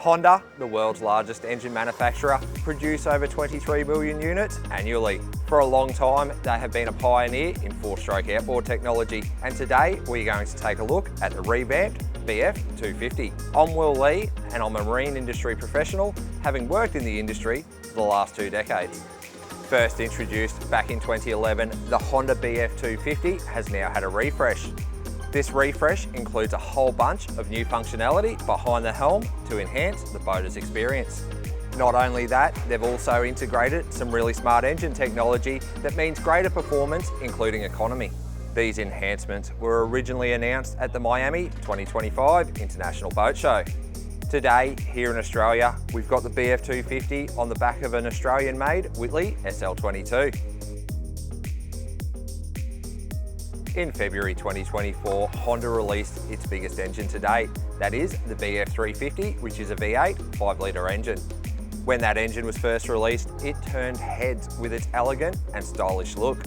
Honda, the world's largest engine manufacturer, produce over 23 million units annually. For a long time, they have been a pioneer in 4-stroke outboard technology, and today we're going to take a look at the revamped BF 250. I'm Will Lee, and I'm a marine industry professional, having worked in the industry for the last 2 decades. First introduced back in 2011, the Honda BF 250 has now had a refresh. This refresh includes a whole bunch of new functionality behind the helm to enhance the boater's experience. Not only that, they've also integrated some really smart engine technology that means greater performance, including economy. These enhancements were originally announced at the Miami 2025 International Boat Show. Today, here in Australia, we've got the BF 250 on the back of an Australian-made Whittley SL 22. In February 2024, Honda released its biggest engine to date. That is the BF 350, which is a V8 5-litre engine. When that engine was first released, it turned heads with its elegant and stylish look.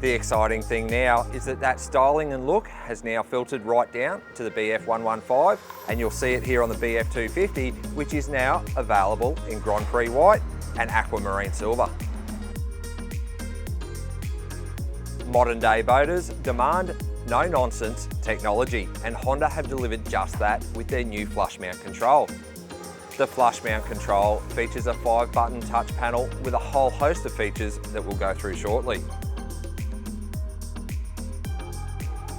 The exciting thing now is that that styling and look has now filtered right down to the BF 115, and you'll see it here on the BF 250, which is now available in Grand Prix White and Aquamarine Silver. Modern day boaters demand no-nonsense technology, and Honda have delivered just that with their new flush mount control. The flush mount control features a 5-button touch panel with a whole host of features that we'll go through shortly.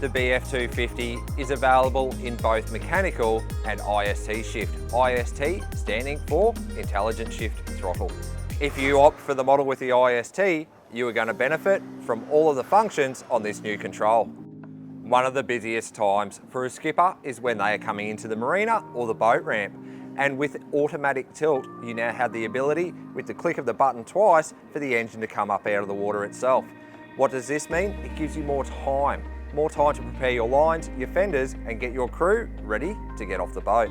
The BF 250 is available in both mechanical and IST shift, IST standing for Intelligent Shift Throttle. If you opt for the model with the IST, you are going to benefit from all of the functions on this new control. One of the busiest times for a skipper is when they are coming into the marina or the boat ramp. And with automatic tilt, you now have the ability, with the click of the button twice, for the engine to come up out of the water itself. What does this mean? It gives you more time to prepare your lines, your fenders, and get your crew ready to get off the boat.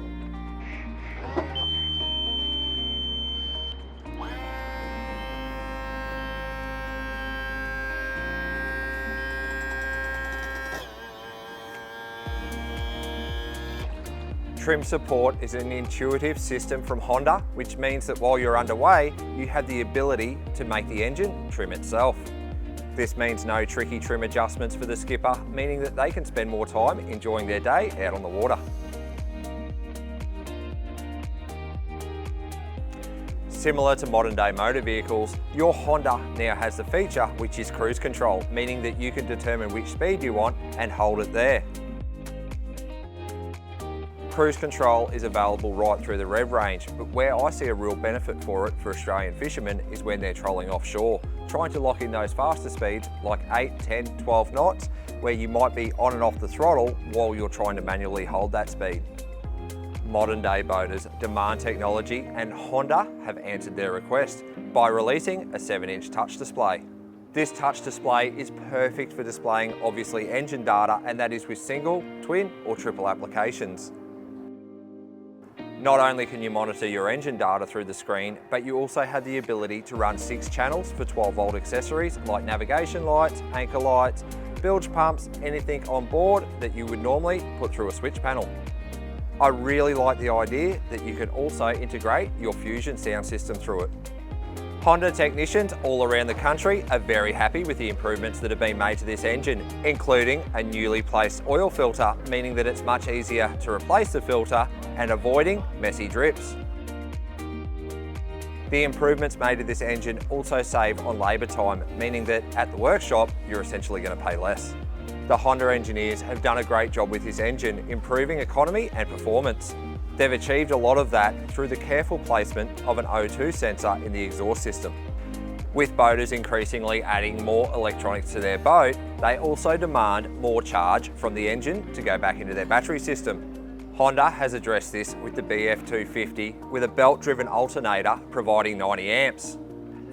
Trim support is an intuitive system from Honda, which means that while you're underway, you have the ability to make the engine trim itself. This means no tricky trim adjustments for the skipper, meaning that they can spend more time enjoying their day out on the water. Similar to modern day motor vehicles, your Honda now has the feature which is cruise control, meaning that you can determine which speed you want and hold it there. Cruise control is available right through the rev range, but where I see a real benefit for it for Australian fishermen is when they're trolling offshore, trying to lock in those faster speeds like 8, 10, 12 knots, where you might be on and off the throttle while you're trying to manually hold that speed. Modern day boaters demand technology, and Honda have answered their request by releasing a 7-inch touch display. This touch display is perfect for displaying obviously engine data, and that is with single, twin or triple applications. Not only can you monitor your engine data through the screen, but you also have the ability to run 6 channels for 12-volt accessories like navigation lights, anchor lights, bilge pumps, anything on board that you would normally put through a switch panel. I really like the idea that you can also integrate your Fusion sound system through it. Honda technicians all around the country are very happy with the improvements that have been made to this engine, including a newly placed oil filter, meaning that it's much easier to replace the filter and avoiding messy drips. The improvements made to this engine also save on labour time, meaning that at the workshop, you're essentially going to pay less. The Honda engineers have done a great job with this engine, improving economy and performance. They've achieved a lot of that through the careful placement of an O2 sensor in the exhaust system. With boaters increasingly adding more electronics to their boat, they also demand more charge from the engine to go back into their battery system. Honda has addressed this with the BF 250 with a belt-driven alternator providing 90 amps.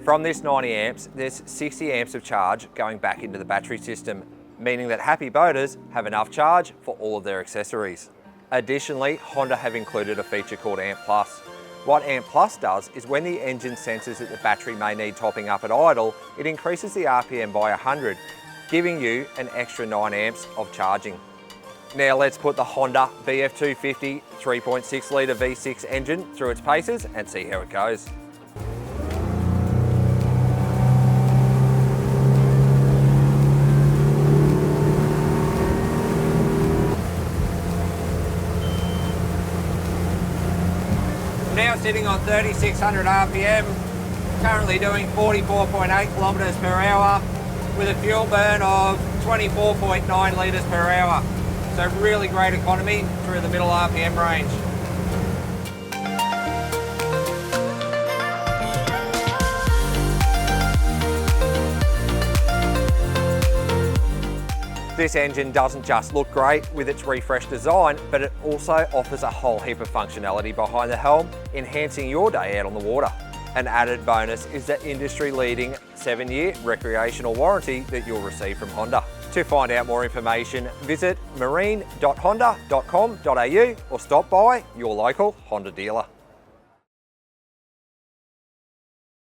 From this 90 amps, there's 60 amps of charge going back into the battery system, meaning that happy boaters have enough charge for all of their accessories. Additionally, Honda have included a feature called Amp Plus. What Amp Plus does is when the engine senses that the battery may need topping up at idle, it increases the RPM by 100, giving you an extra 9 amps of charging. Now let's put the Honda BF250 3.6 litre V6 engine through its paces and see how it goes. Now sitting on 3,600 RPM, currently doing 44.8 kilometres per hour with a fuel burn of 24.9 litres per hour. So really great economy through the middle RPM range. This engine doesn't just look great with its refreshed design, but it also offers a whole heap of functionality behind the helm, enhancing your day out on the water. An added bonus is the industry-leading 7-year recreational warranty that you'll receive from Honda. To find out more information, visit marine.honda.com.au or stop by your local Honda dealer.